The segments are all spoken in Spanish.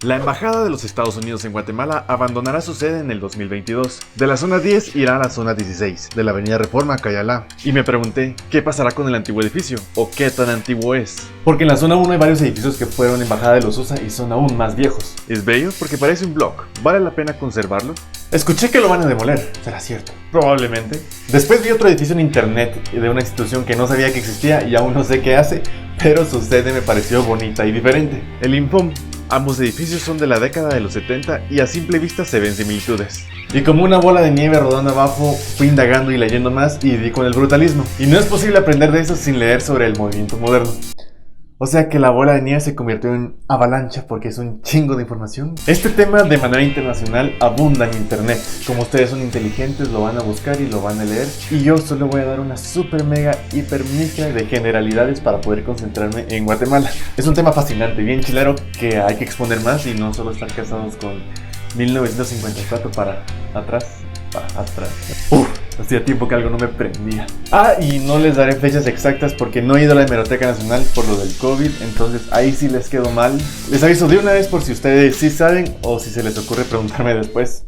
La Embajada de los Estados Unidos en Guatemala abandonará su sede en el 2022. De la zona 10 irá a la zona 16, de la avenida Reforma a Cayalá. Y me pregunté, ¿qué pasará con el antiguo edificio? ¿O qué tan antiguo es? Porque en la zona 1 hay varios edificios que fueron Embajada de los USA y son aún más viejos. ¿Es bello? Porque parece un blog. ¿Vale la pena conservarlo? Escuché que lo van a demoler. ¿Será cierto? Probablemente. Después vi otro edificio en internet de una institución que no sabía que existía y aún no sé qué hace, pero su sede me pareció bonita y diferente. El Infom. Ambos edificios son de la década de los 70 y a simple vista se ven similitudes. Y como una bola de nieve rodando abajo, fui indagando y leyendo más y di con el brutalismo. Y no es posible aprender de eso sin leer sobre el movimiento moderno. O sea que la bola de nieve se convirtió en avalancha porque es un chingo de información. Este tema de manera internacional abunda en internet. Como ustedes son inteligentes, lo van a buscar y lo van a leer. Y yo solo voy a dar una super mega hiper micra de generalidades para poder concentrarme en Guatemala. Es un tema fascinante, bien chilero, que hay que exponer más y no solo estar casados con 1954 para atrás. Hacía tiempo que algo no me prendía. Y no les daré fechas exactas porque no he ido a la Hemeroteca Nacional por lo del COVID, entonces ahí sí les quedo mal. Les aviso de una vez por si ustedes sí saben o si se les ocurre preguntarme después.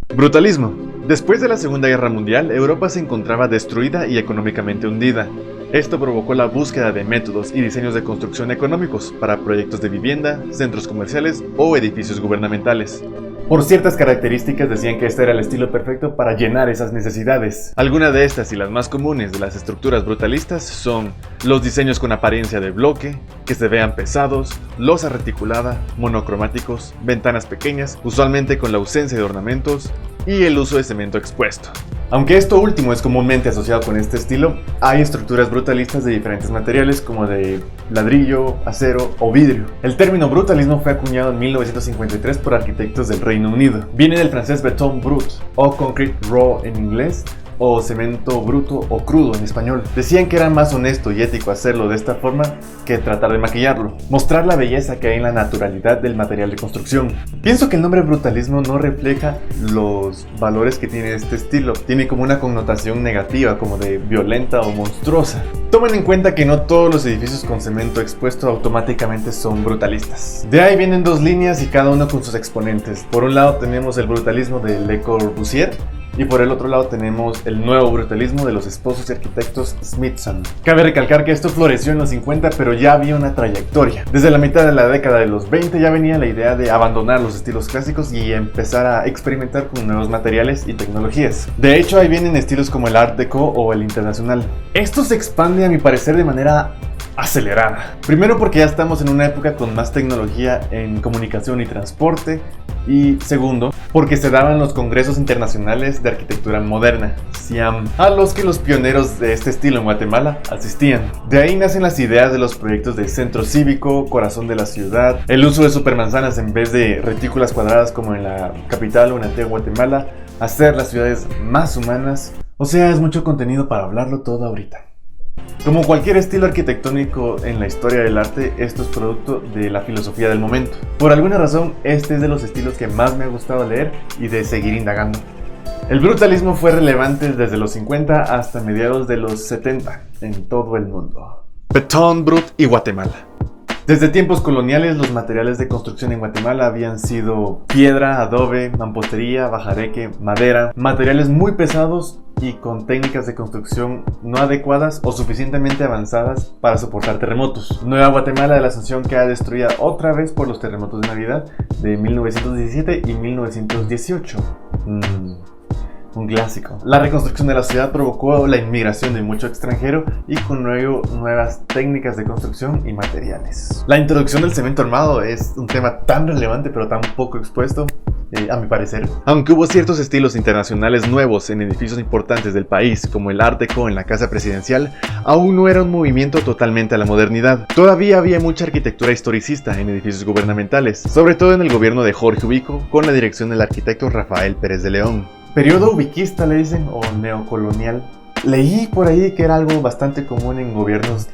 Brutalismo. Después de la Segunda Guerra Mundial, Europa se encontraba destruida y económicamente hundida. Esto provocó la búsqueda de métodos y diseños de construcción económicos para proyectos de vivienda, centros comerciales o edificios gubernamentales. Por ciertas características decían que este era el estilo perfecto para llenar esas necesidades. Algunas de estas y las más comunes de las estructuras brutalistas son los diseños con apariencia de bloque, que se vean pesados, losa reticulada, monocromáticos, ventanas pequeñas, usualmente con la ausencia de ornamentos, y el uso de cemento expuesto. Aunque esto último es comúnmente asociado con este estilo, hay estructuras brutalistas de diferentes materiales como de ladrillo, acero o vidrio. El término brutalismo fue acuñado en 1953 por arquitectos del Reino Unido. Viene del francés béton brut o concrete raw en inglés, o cemento bruto o crudo en español. Decían que era más honesto y ético hacerlo de esta forma que tratar de maquillarlo, mostrar la belleza que hay en la naturalidad del material de construcción. Pienso que el nombre brutalismo no refleja los valores que tiene este estilo, tiene como una connotación negativa, como de violenta o monstruosa. Tomen en cuenta que no todos los edificios con cemento expuesto automáticamente son brutalistas. De ahí vienen dos líneas y cada uno con sus exponentes. Por un lado tenemos el brutalismo de Le Corbusier, y por el otro lado tenemos el nuevo brutalismo de los esposos y arquitectos Smithson. Cabe recalcar que esto floreció en los 50, pero ya había una trayectoria. Desde la mitad de la década de los 20 ya venía la idea de abandonar los estilos clásicos y empezar a experimentar con nuevos materiales y tecnologías. De hecho, ahí vienen estilos como el Art Deco o el Internacional. Esto se expande a mi parecer de manera acelerada. Primero porque ya estamos en una época con más tecnología en comunicación y transporte, y segundo porque se daban los congresos internacionales de arquitectura moderna, CIAM, a los que los pioneros de este estilo en Guatemala asistían. De ahí nacen las ideas de los proyectos de centro cívico, corazón de la ciudad, el uso de supermanzanas en vez de retículas cuadradas como en la capital o en antigua Guatemala, hacer las ciudades más humanas. O sea, es mucho contenido para hablarlo todo ahorita. Como cualquier estilo arquitectónico en la historia del arte, esto es producto de la filosofía del momento. Por alguna razón, este es de los estilos que más me ha gustado leer y de seguir indagando. El brutalismo fue relevante desde los 50 hasta mediados de los 70 en todo el mundo. Béton brut y Guatemala. Desde tiempos coloniales, los materiales de construcción en Guatemala habían sido piedra, adobe, mampostería, bajareque, madera, materiales muy pesados y con técnicas de construcción no adecuadas o suficientemente avanzadas para soportar terremotos. Nueva Guatemala de la Asunción queda destruida otra vez por los terremotos de Navidad de 1917 y 1918. Un clásico. La reconstrucción de la ciudad provocó la inmigración de mucho extranjero y con nuevas técnicas de construcción y materiales. La introducción del cemento armado es un tema tan relevante pero tan poco expuesto, a mi parecer. Aunque hubo ciertos estilos internacionales nuevos en edificios importantes del país, como el Art Deco en la Casa Presidencial, aún no era un movimiento totalmente a la modernidad. Todavía había mucha arquitectura historicista en edificios gubernamentales, sobre todo en el gobierno de Jorge Ubico, con la dirección del arquitecto Rafael Pérez de León. Periodo ubiquista le dicen, o neocolonial. Leí por ahí que era algo bastante común en gobiernos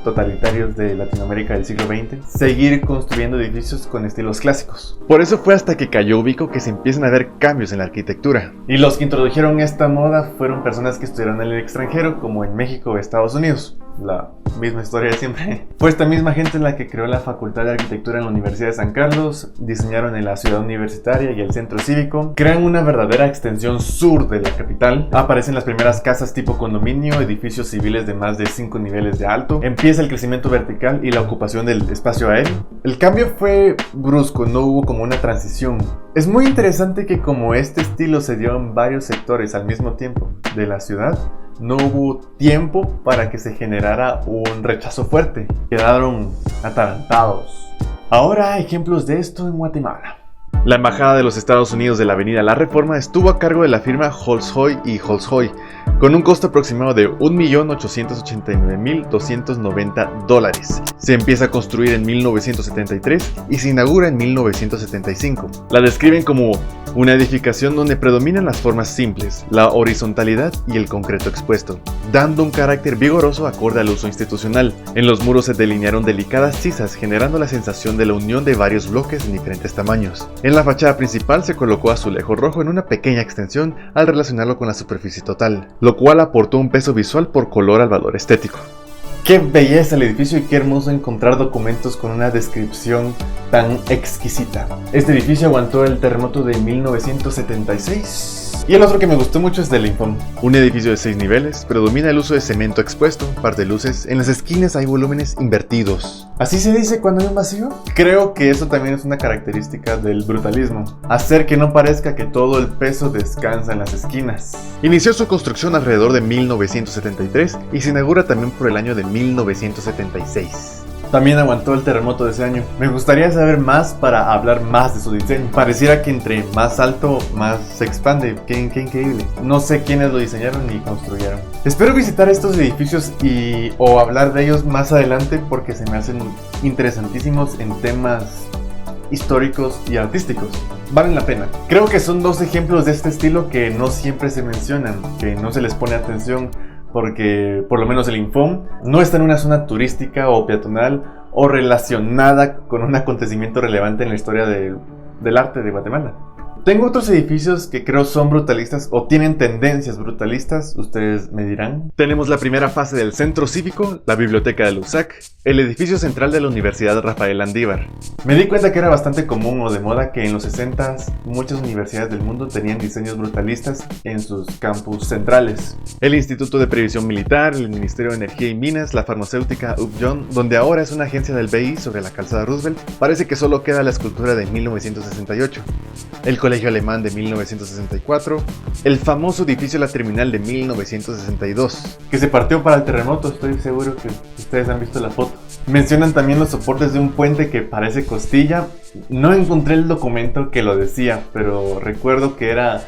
totalitarios de Latinoamérica del siglo XX, seguir construyendo edificios con estilos clásicos. Por eso fue hasta que cayó Ubico que se empiezan a ver cambios en la arquitectura. Y los que introdujeron esta moda fueron personas que estudiaron en el extranjero, como en México o Estados Unidos. la misma historia de siempre. Fue esta misma gente la que creó la Facultad de Arquitectura en la Universidad de San Carlos, diseñaron en la ciudad universitaria y el centro cívico, crean una verdadera extensión sur de la capital, aparecen las primeras casas tipo condominio, edificios civiles de más de 5 niveles de alto, empieza el crecimiento vertical y la ocupación del espacio aéreo. El cambio fue brusco, no hubo como una transición. Es muy interesante que como este estilo se dio en varios sectores al mismo tiempo de la ciudad, no hubo tiempo para que se generara un rechazo fuerte. Quedaron atarantados. Ahora ejemplos de esto en Guatemala. La Embajada de los Estados Unidos de la Avenida La Reforma estuvo a cargo de la firma Holzheu y Holzheu, con un costo aproximado de $1.889.290. Se empieza a construir en 1973 y se inaugura en 1975. La describen como una edificación donde predominan las formas simples, la horizontalidad y el concreto expuesto, dando un carácter vigoroso acorde al uso institucional. En los muros se delinearon delicadas sisas, generando la sensación de la unión de varios bloques en diferentes tamaños. En la fachada principal se colocó azulejo rojo en una pequeña extensión al relacionarlo con la superficie total, lo cual aportó un peso visual por color al valor estético. Qué belleza el edificio y qué hermoso encontrar documentos con una descripción tan exquisita. Este edificio aguantó el terremoto de 1976. Y el otro que me gustó mucho es del Infom. Un edificio de 6 niveles, predomina el uso de cemento expuesto, par de luces, en las esquinas hay volúmenes invertidos. ¿Así se dice cuando hay un vacío? Creo que eso también es una característica del brutalismo, hacer que no parezca que todo el peso descansa en las esquinas. Inició su construcción alrededor de 1973 y se inaugura también por el año de 1976. También aguantó el terremoto de ese año. Me gustaría saber más para hablar más de su diseño. Pareciera que entre más alto, más se expande. Qué increíble. No sé quiénes lo diseñaron ni construyeron. Espero visitar estos edificios o hablar de ellos más adelante porque se me hacen interesantísimos en temas históricos y artísticos. Valen la pena. Creo que son dos ejemplos de este estilo que no siempre se mencionan, que no se les pone atención, porque por lo menos el Infom no está en una zona turística o peatonal o relacionada con un acontecimiento relevante en la historia del arte de Guatemala. Tengo otros edificios que creo son brutalistas o tienen tendencias brutalistas, ustedes me dirán. Tenemos la primera fase del centro cívico, la biblioteca de la USAC, el edificio central de la Universidad Rafael Landívar. Me di cuenta que era bastante común o de moda que en los 60s muchas universidades del mundo tenían diseños brutalistas en sus campus centrales. El Instituto de Previsión Militar, el Ministerio de Energía y Minas, la farmacéutica Upjohn, donde ahora es una agencia del BI sobre la calzada Roosevelt, parece que solo queda la escultura de 1968. El Colegio Alemán de 1964, el famoso edificio La Terminal de 1962, que se partió para el terremoto, estoy seguro que ustedes han visto la foto. Mencionan también los soportes de un puente que parece costilla. No encontré el documento que lo decía, pero recuerdo que era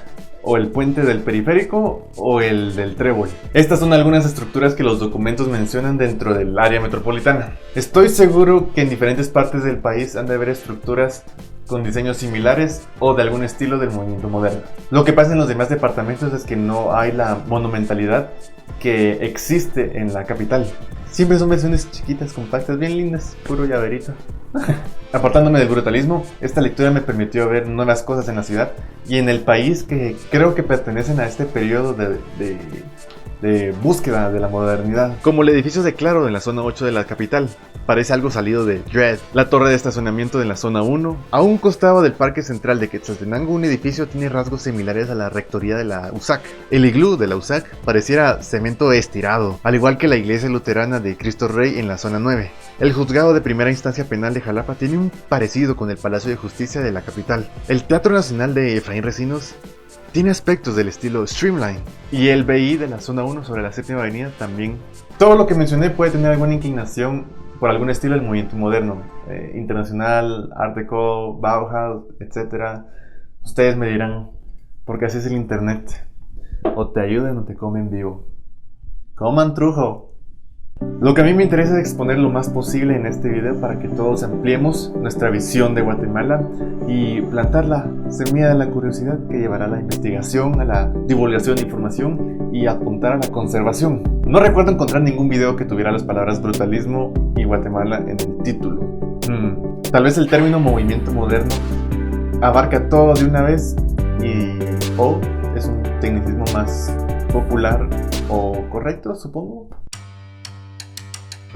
o el puente del periférico o el del trébol. Estas son algunas estructuras que los documentos mencionan dentro del área metropolitana. Estoy seguro que en diferentes partes del país han de haber estructuras con diseños similares o de algún estilo del movimiento moderno. Lo que pasa en los demás departamentos es que no hay la monumentalidad que existe en la capital. Siempre son versiones chiquitas, compactas, bien lindas, puro llaverito. Apartándome del brutalismo, esta lectura me permitió ver nuevas cosas en la ciudad y en el país que creo que pertenecen a este periodo de búsqueda de la modernidad. Como el edificio de Claro en la zona 8 de la capital, parece algo salido de Dredd. La torre de estacionamiento de la zona 1, a un costado del Parque Central de Quetzaltenango, un edificio tiene rasgos similares a la rectoría de la USAC. El iglú de la USAC pareciera cemento estirado, al igual que la iglesia luterana de Cristo Rey en la zona 9. El juzgado de primera instancia penal de Jalapa tiene un parecido con el Palacio de Justicia de la capital. El Teatro Nacional de Efraín Recinos tiene aspectos del estilo Streamline. Y el BI de la zona 1 sobre la 7ª avenida también. Todo lo que mencioné puede tener alguna inclinación por algún estilo del movimiento moderno, internacional, Art Deco, Bauhaus, etc. Ustedes me dirán, porque así es el internet. O te ayudan o te comen vivo. ¡Coman trujo! Lo que a mí me interesa es exponer lo más posible en este video para que todos ampliemos nuestra visión de Guatemala y plantar la semilla de la curiosidad que llevará a la investigación, a la divulgación de información y apuntar a la conservación. No recuerdo encontrar ningún video que tuviera las palabras brutalismo y Guatemala en el título. Tal vez el término movimiento moderno abarca todo de una vez o es un tecnicismo más popular o correcto, supongo.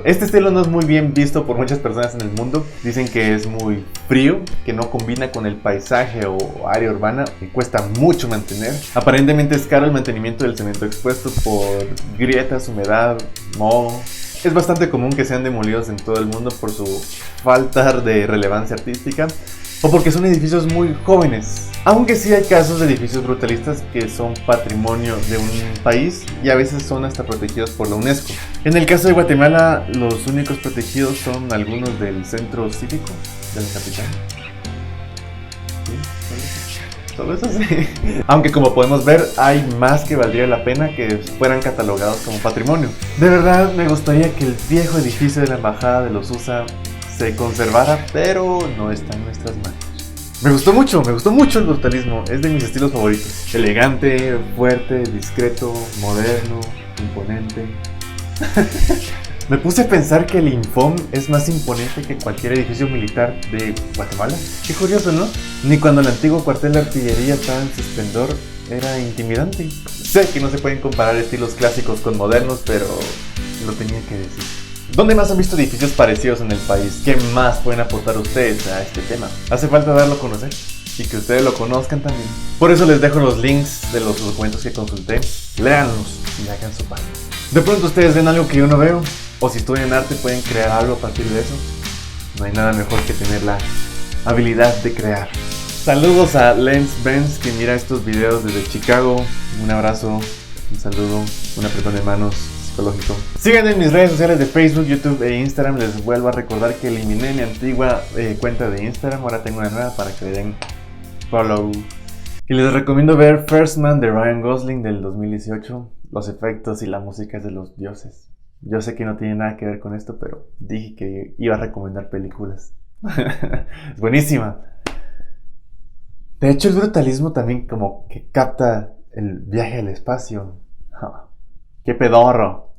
Este estilo no es muy bien visto por muchas personas en el mundo. Dicen que es muy frío, que no combina con el paisaje o área urbana, que cuesta mucho mantener. Aparentemente es caro el mantenimiento del cemento expuesto por grietas, humedad, moho. Es bastante común que sean demolidos en todo el mundo por su falta de relevancia artística o porque son edificios muy jóvenes. Aunque sí hay casos de edificios brutalistas que son patrimonio de un país y a veces son hasta protegidos por la UNESCO. En el caso de Guatemala, los únicos protegidos son algunos del centro cívico de la capital. ¿Sí? Solo eso sí. Aunque como podemos ver, hay más que valdría la pena que fueran catalogados como patrimonio. De verdad, me gustaría que el viejo edificio de la Embajada de los USA se conservara, pero no está en nuestras manos. Me gustó mucho el brutalismo, es de mis estilos favoritos. Elegante, fuerte, discreto, moderno, imponente. Me puse a pensar que el Infom es más imponente que cualquier edificio militar de Guatemala. Qué curioso, ¿no? Ni cuando el antiguo cuartel de artillería estaba en su esplendor era intimidante. Sé que no se pueden comparar estilos clásicos con modernos, pero lo tenía que decir. ¿Dónde más han visto edificios parecidos en el país? ¿Qué más pueden aportar ustedes a este tema? Hace falta darlo a conocer y que ustedes lo conozcan también. Por eso les dejo los links de los documentos que consulté. Léanlos y hagan su parte. De pronto ustedes ven algo que yo no veo, o si estudian arte pueden crear algo a partir de eso. No hay nada mejor que tener la habilidad de crear. Saludos a Lens Benz que mira estos videos desde Chicago. Un abrazo, un saludo, un apretón de manos psicológico. Síganme en mis redes sociales de Facebook, YouTube e Instagram. Les vuelvo a recordar que eliminé mi antigua cuenta de Instagram. Ahora tengo una nueva para que le den follow. Y les recomiendo ver First Man de Ryan Gosling del 2018. Los efectos y la música es de los dioses. Yo sé que no tiene nada que ver con esto, pero dije que iba a recomendar películas. Es buenísima. De hecho, el brutalismo también como que capta el viaje al espacio. ¡Qué pedorro!